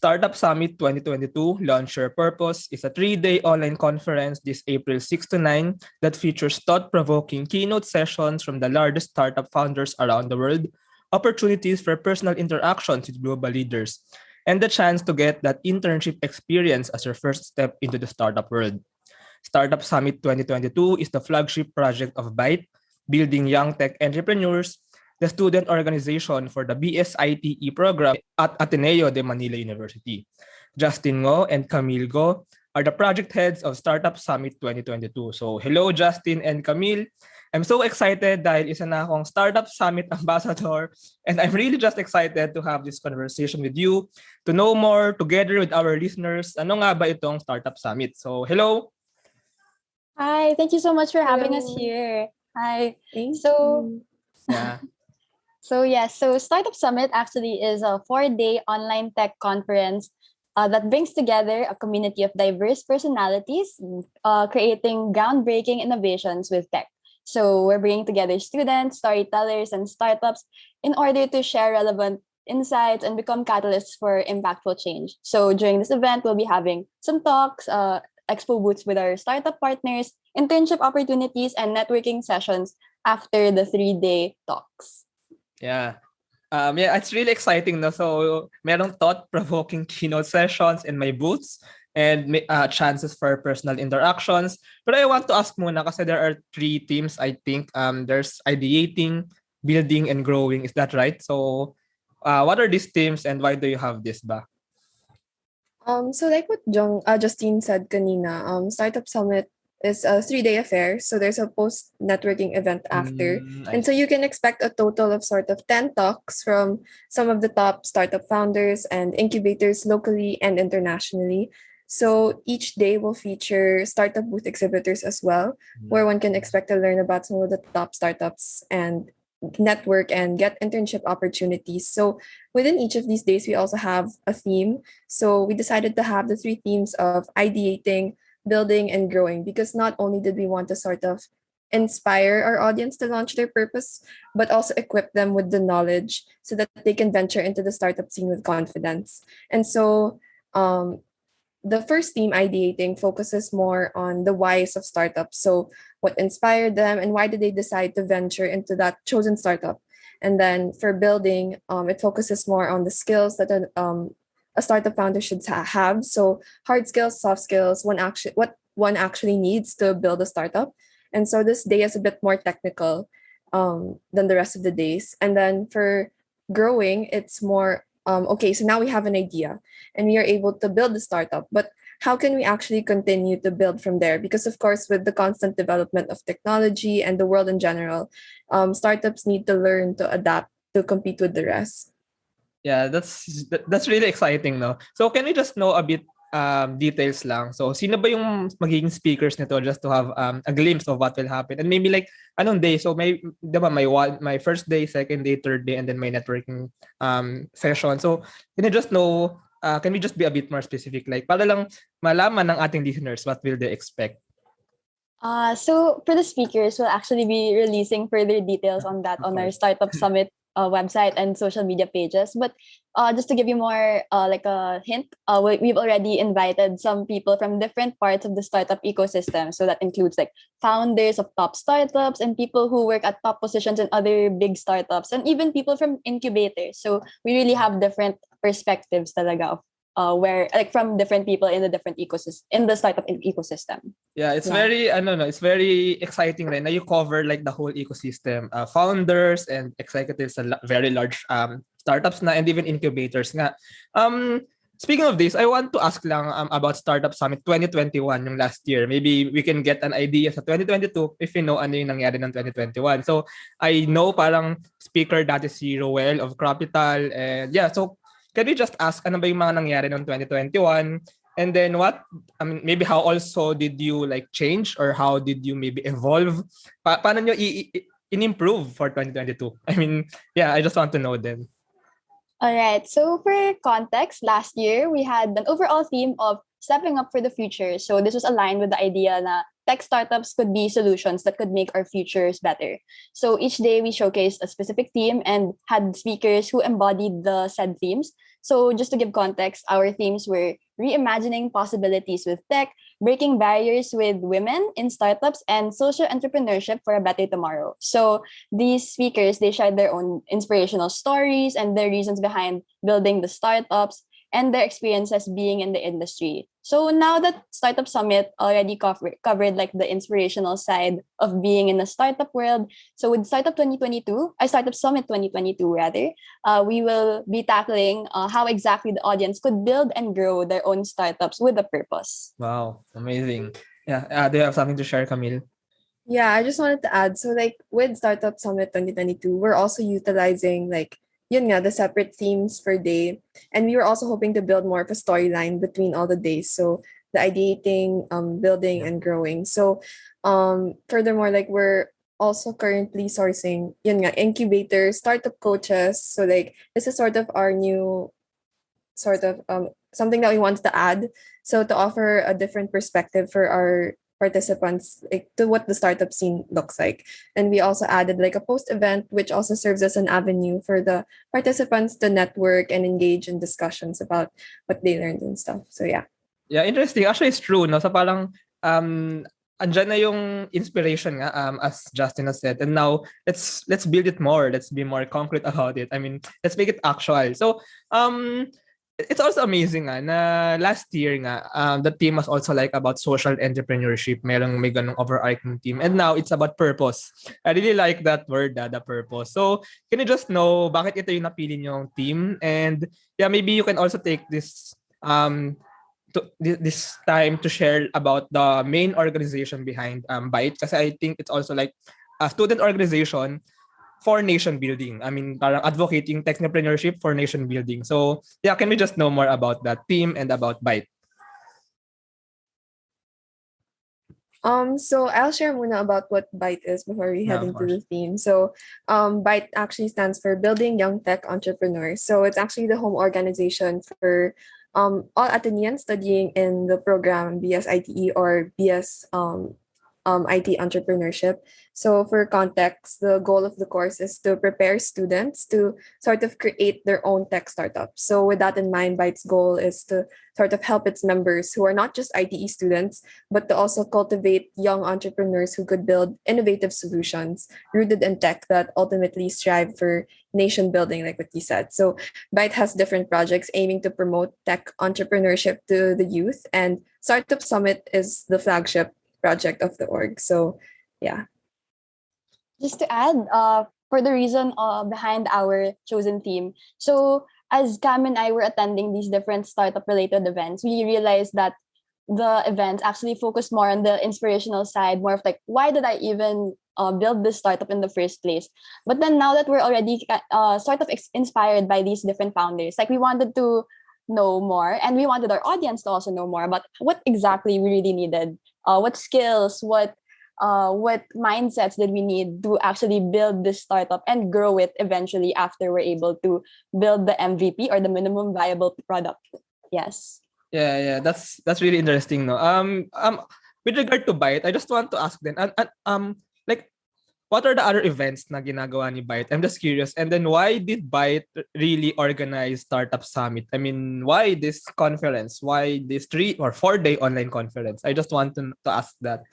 Startup Summit 2022, Launch Your Purpose, is a 3-day online conference this April 6 to 9 that features thought-provoking keynote sessions from the largest startup founders around the world, opportunities for personal interactions with global leaders, and the chance to get that internship experience as your first step into the startup world. Startup Summit 2022 is the flagship project of BYTE, Building Young Tech Entrepreneurs, the student organization for the BS ITE program at Ateneo de Manila University. Justine Ngo and Camille Go are the project heads of Startup Summit 2022. So hello Justine and Camille. I'm so excited dahil isa na akong Startup Summit ambassador, and I'm really just excited to have this conversation with you, to know more together with our listeners. Ano nga ba itong Startup Summit? So hello. Hi, thank you so much for having us here. Hi. Thank you. Yeah. So Startup Summit actually is a 4-day online tech conference that brings together a community of diverse personalities, creating groundbreaking innovations with tech. So we're bringing together students, storytellers, and startups in order to share relevant insights and become catalysts for impactful change. So during this event, we'll be having some talks, expo booths with our startup partners, internship opportunities, and networking sessions after the 3-day talks. Yeah. It's really exciting. No? So, merong thought-provoking keynote sessions in my booths and chances for personal interactions. But I want to ask muna kasi there are 3 teams, I think. There's ideating, building, and growing. Is that right? So, what are these teams and why do you have this ba? So like what Justine said kanina, Startup Summit is a 3-day affair. So there's a post-networking event after. And so you can expect a total of sort of 10 talks from some of the top startup founders and incubators locally and internationally. So each day will feature startup booth exhibitors as well, where one can expect to learn about some of the top startups and network and get internship opportunities. So within each of these days, we also have a theme. So we decided to have the 3 themes of ideating, building, and growing, because not only did we want to sort of inspire our audience to launch their purpose, but also equip them with the knowledge so that they can venture into the startup scene with confidence. And so the first theme, ideating, focuses more on the whys of startups. So what inspired them and why did they decide to venture into that chosen startup? And then for building, it focuses more on the skills that a startup founder should have. So hard skills, soft skills, what one actually needs to build a startup. And so this day is a bit more technical than the rest of the days. And then for growing, it's more okay, so now we have an idea and we are able to build the startup, but how can we actually continue to build from there? Because of course, with the constant development of technology and the world in general, startups need to learn to adapt to compete with the rest. Yeah, that's really exciting, no? So can we just know a bit details lang? So sino ba yung magiging speakers nito, just to have a glimpse of what will happen? And maybe like anong day? So may diba my first day, second day, third day, and then my networking session. So can you just know, can we just be a bit more specific, like para lang malaman ng ating listeners what will they expect? So for the speakers, we'll actually be releasing further details on that on our Startup Summit website and social media pages. But just to give you more like a hint, we've already invited some people from different parts of the startup ecosystem. So that includes like founders of top startups and people who work at top positions in other big startups, and even people from incubators. So we really have different perspectives talaga of where like from different people in the different ecosystem, in the startup ecosystem. Yeah, it's very it's very exciting right now. You cover like the whole ecosystem, founders and executives and very large startups na, and even incubators nga. Speaking of this, I want to ask lang about Startup Summit 2021 yung last year. Maybe we can get an idea sa 2022 if you know ano yung nangyari ng 2021. So I know parang speaker dati si Roel of Capital, and yeah, so can we just ask ano ba yung mga nangyari ng 2021? And then maybe how also did you like change, or how did you maybe evolve? Paano nyo in-improve for 2022? I mean, yeah, I just want to know then. All right. So for context, last year we had an overall theme of stepping up for the future. So this was aligned with the idea na tech startups could be solutions that could make our futures better. So each day we showcased a specific theme and had speakers who embodied the said themes. So just to give context, our themes were reimagining possibilities with tech, breaking barriers with women in startups, and social entrepreneurship for a better tomorrow. So these speakers, they shared their own inspirational stories and their reasons behind building the startups and their experiences being in the industry. So now that Startup Summit already covered like the inspirational side of being in the startup world, so with Startup Summit 2022 rather, we will be tackling how exactly the audience could build and grow their own startups with a purpose. Wow, amazing. Yeah, do you have something to share, Camille? Yeah, I just wanted to add. So like with Startup Summit 2022, we're also utilizing like yun nga, the separate themes per day. And we were also hoping to build more of a storyline between all the days. So the ideating, building and growing. So furthermore, like we're also currently sourcing yun nga, incubators, startup coaches. So like this is sort of our new sort of something that we wanted to add. So to offer a different perspective for our participants like to what the startup scene looks like. And we also added like a post event which also serves as an avenue for the participants to network and engage in discussions about what they learned and stuff. So yeah. Yeah, interesting. Actually, it's true, no? So parang andyan na yung inspiration nga, as Justin has said. And now let's build it more. Let's be more concrete about it. I mean, let's make it actual. So it's also amazing nga na last year nga the theme was also like about social entrepreneurship. May ganung overarching theme. And now it's about purpose. I really like that word, the purpose. So can you just know bakit ito yung napili niyong theme? And yeah, maybe you can also take this this time to share about the main organization behind BYTE, kasi I think it's also like a student organization for nation building. I mean, parang advocating technopreneurship for nation building. So yeah, can we just know more about that team and about BYTE? So I'll share muna about what BYTE is before we head Yeah, of into the course. theme. So BYTE actually stands for Building Young Tech Entrepreneurs. So it's actually the home organization for all Ateneans studying in the program BS ITE or BS IT entrepreneurship. So for context, the goal of the course is to prepare students to sort of create their own tech startup. So with that in mind, BYTE's goal is to sort of help its members who are not just ITE students, but to also cultivate young entrepreneurs who could build innovative solutions rooted in tech that ultimately strive for nation building, like what you said. So BYTE has different projects aiming to promote tech entrepreneurship to the youth, and Startup Summit is the flagship project of the org. So yeah. Just to add, for the reason behind our chosen theme. So as Cam and I were attending these different startup related events, we realized that the events actually focus more on the inspirational side, more of like, why did I even build this startup in the first place? But then now that we're already sort of inspired by these different founders, like we wanted to know more, and we wanted our audience to also know more about what exactly we really needed, what skills, what mindsets did we need to actually build this startup and grow it eventually after we're able to build the MVP or the minimum viable product. Yes. Yeah, that's really interesting, no. With regard to BYTE, I just want to ask then, like, what are the other events na ginagawa ni BYTE? I'm just curious. And then why did BYTE really organize Startup Summit? I mean, why this conference? Why this 3 or 4 day online conference? I just want to ask that.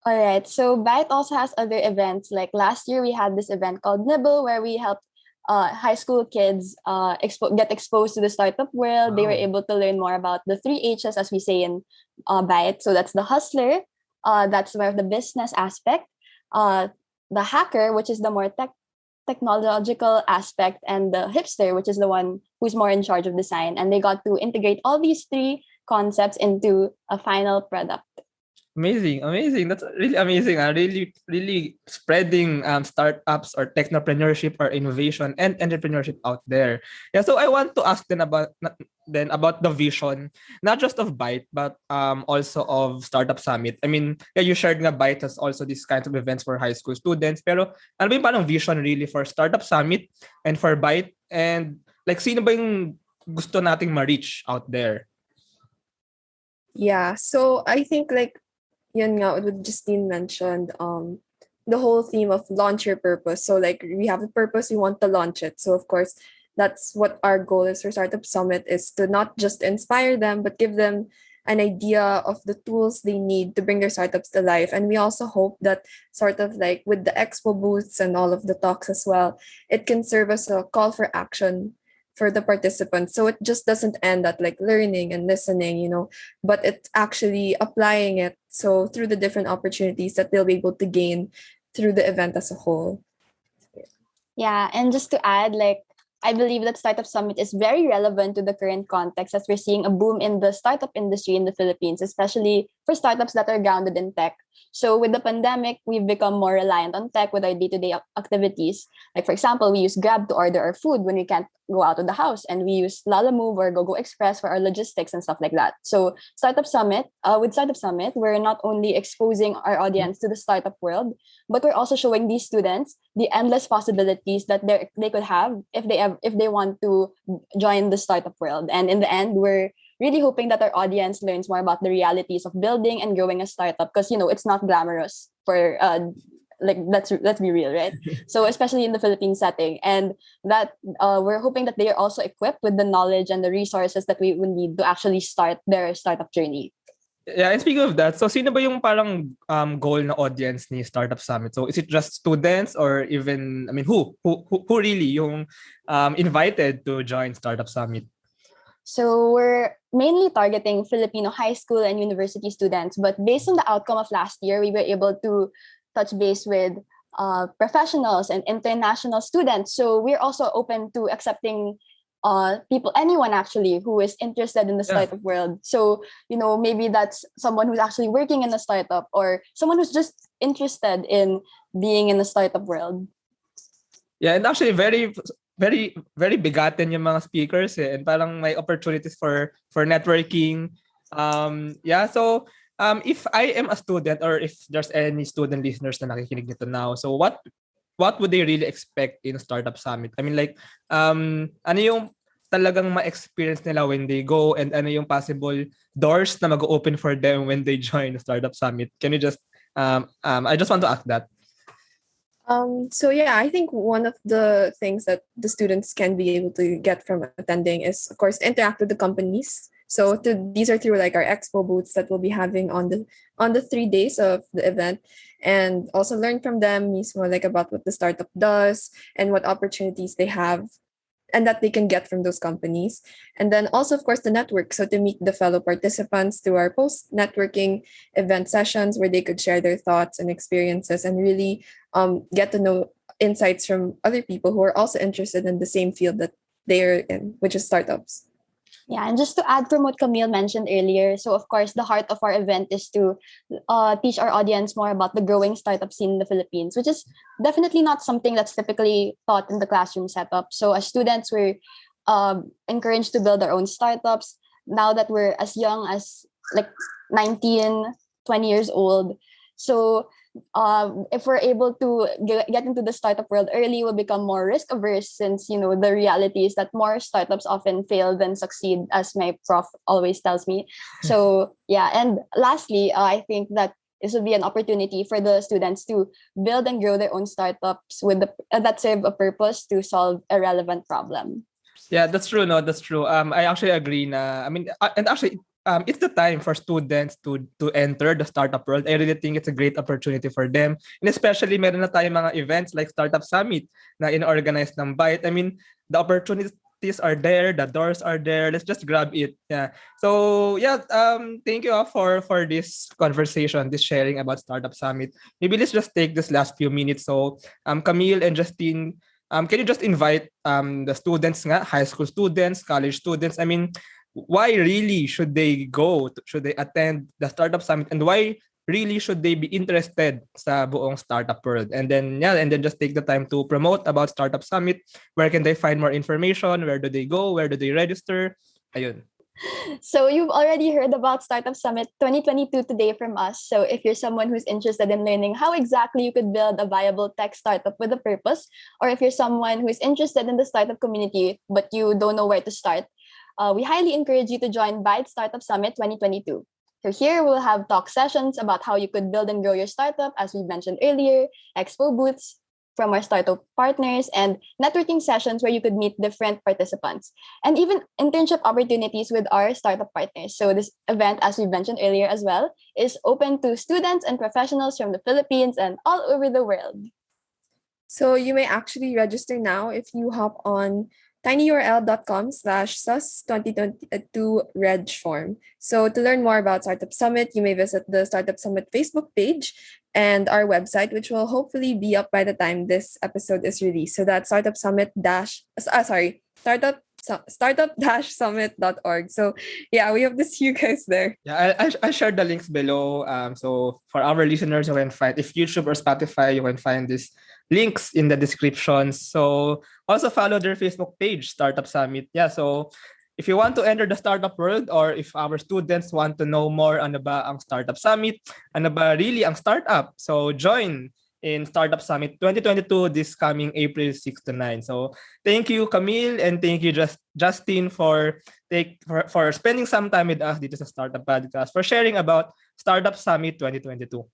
All right. So BYTE also has other events. Like last year, we had this event called Nibble, where we helped high school kids get exposed to the startup world. Wow. They were able to learn more about the 3 H's, as we say in BYTE. So that's the hustler, that's more of the business aspect, the hacker, which is the more technological aspect, and the hipster, which is the one who's more in charge of design. And they got to integrate all these 3 concepts into a final product. Amazing. That's really amazing. Really spreading startups or technopreneurship or innovation and entrepreneurship out there. Yeah, so I want to ask about the vision, not just of BYTE, but also of Startup Summit. I mean, yeah, you shared nga BYTE has also these kinds of events for high school students. Pero ano ba yung parang vision really for Startup Summit and for BYTE? And like, sino ba yung gusto nating ma-reach out there? Yeah, so I think like yun nga what Justine mentioned, the whole theme of launch your purpose. So like we have a purpose, we want to launch it. So of course, that's what our goal is for Startup Summit, is to not just inspire them, but give them an idea of the tools they need to bring their startups to life. And we also hope that sort of like with the expo booths and all of the talks as well, it can serve as a call for action for the participants. So it just doesn't end at like learning and listening, but it's actually applying it. So through the different opportunities that they'll be able to gain through the event as a whole. Yeah, and just to add, like, I believe that Startup Summit is very relevant to the current context as we're seeing a boom in the startup industry in the Philippines, especially for startups that are grounded in tech. So with the pandemic, we've become more reliant on tech with our day-to-day activities. Like, for example, we use Grab to order our food when we can't go out of the house, and we use Lalamove or GoGo Express for our logistics and stuff like that. So with Startup Summit, we're not only exposing our audience to the startup world, but we're also showing these students the endless possibilities that they could have if they want to join the startup world. And in the end, we're really hoping that our audience learns more about the realities of building and growing a startup, because it's not glamorous for like let's be real, right? So especially in the Philippine setting, and that we're hoping that they are also equipped with the knowledge and the resources that we will need to actually start their startup journey. Yeah, and speaking of that, so sino ba yung parang goal na audience ni Startup Summit? So is it just students, or even, I mean, who really yung invited to join Startup Summit? So we're mainly targeting Filipino high school and university students, but based on the outcome of last year, we were able to touch base with professionals and international students. So we're also open to accepting anyone actually who is interested in the startup world. So maybe that's someone who's actually working in a startup, or someone who's just interested in being in the startup world. Yeah, and actually very very very bigatin yung mga speakers and parang may opportunities for networking. So if I am a student, or if there's any student listeners na nakikinig nito now, so what would they really expect in Startup Summit? I mean, like, ano yung talagang ma-experience nila when they go, and ano yung possible doors na mag-open for them when they join Startup Summit? Can you just, I just want to ask that. So yeah, I think one of the things that the students can be able to get from attending is, of course, interact with the companies. So these are through like our expo booths that we'll be having on the 3 days of the event, and also learn from them mismo, like about what the startup does and what opportunities they have and that they can get from those companies. And then also, of course, the network. So to meet the fellow participants through our post-networking event sessions where they could share their thoughts and experiences, and really get to know insights from other people who are also interested in the same field that they're in, which is startups. Yeah, and just to add from what Camille mentioned earlier, so of course, the heart of our event is to teach our audience more about the growing startup scene in the Philippines, which is definitely not something that's typically taught in the classroom setup. So as students, we're encouraged to build our own startups now that we're as young as like 19, 20 years old. So if we're able to get into the startup world early, we'll become more risk averse, since the reality is that more startups often fail than succeed, as my prof always tells me. So yeah, and lastly, I think that this would be an opportunity for the students to build and grow their own startups with that serve a purpose to solve a relevant problem. Yeah, that's true. No, that's true. I actually agree. I mean, and actually, it's the time for students to enter the startup world. I really think it's a great opportunity for them. And especially, meron na tayong mga events like Startup Summit na in-organize ng BYTE. I mean, the opportunities are there, the doors are there. Let's just grab it. Yeah. So yeah, thank you all for this conversation, this sharing about Startup Summit. Maybe let's just take this last few minutes. So Camille and Justine, can you just invite the students nga, high school students, college students? I mean, why really should they should they attend the Startup Summit, and why really should they be interested sa buong startup world? And then just take the time to promote about Startup Summit. Where can they find more information? Where do they go? Where do they register? Ayun. So you've already heard about Startup Summit 2022 today from us. So if you're someone who's interested in learning how exactly you could build a viable tech startup with a purpose, or if you're someone who's interested in the startup community but you don't know where to start, we highly encourage you to join BYTE Startup Summit 2022. So here we'll have talk sessions about how you could build and grow your startup, as we mentioned earlier, expo booths from our startup partners, and networking sessions where you could meet different participants, and even internship opportunities with our startup partners. So this event, as we mentioned earlier as well, is open to students and professionals from the Philippines and all over the world. So you may actually register now if you hop on tinyurl.com/sus2022 form. So to learn more about Startup Summit, you may visit the Startup Summit Facebook page and our website, which will hopefully be up by the time this episode is released. So that's startup-summit.org. So yeah, we hope to see you guys there. Yeah, I shared the links below. So for our listeners, you can find, if YouTube or Spotify, you can find these links in the description. So also follow their Facebook page, Startup Summit. Yeah, so if you want to enter the startup world, or if our students want to know more ano ba ang Startup Summit, ano ba really ang startup, so join in Startup Summit 2022 this coming April 6 to 9. So thank you, Camille, and thank you, Justine, for spending some time with us dito sa Startup Podcast, for sharing about Startup Summit 2022.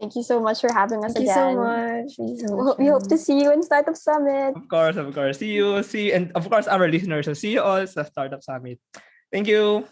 Thank you so much for having us Thank you again. so much. Thank you so much. We hope to see you in Startup Summit. Of course. See you, and of course our listeners. So see you all sa Startup Summit. Thank you.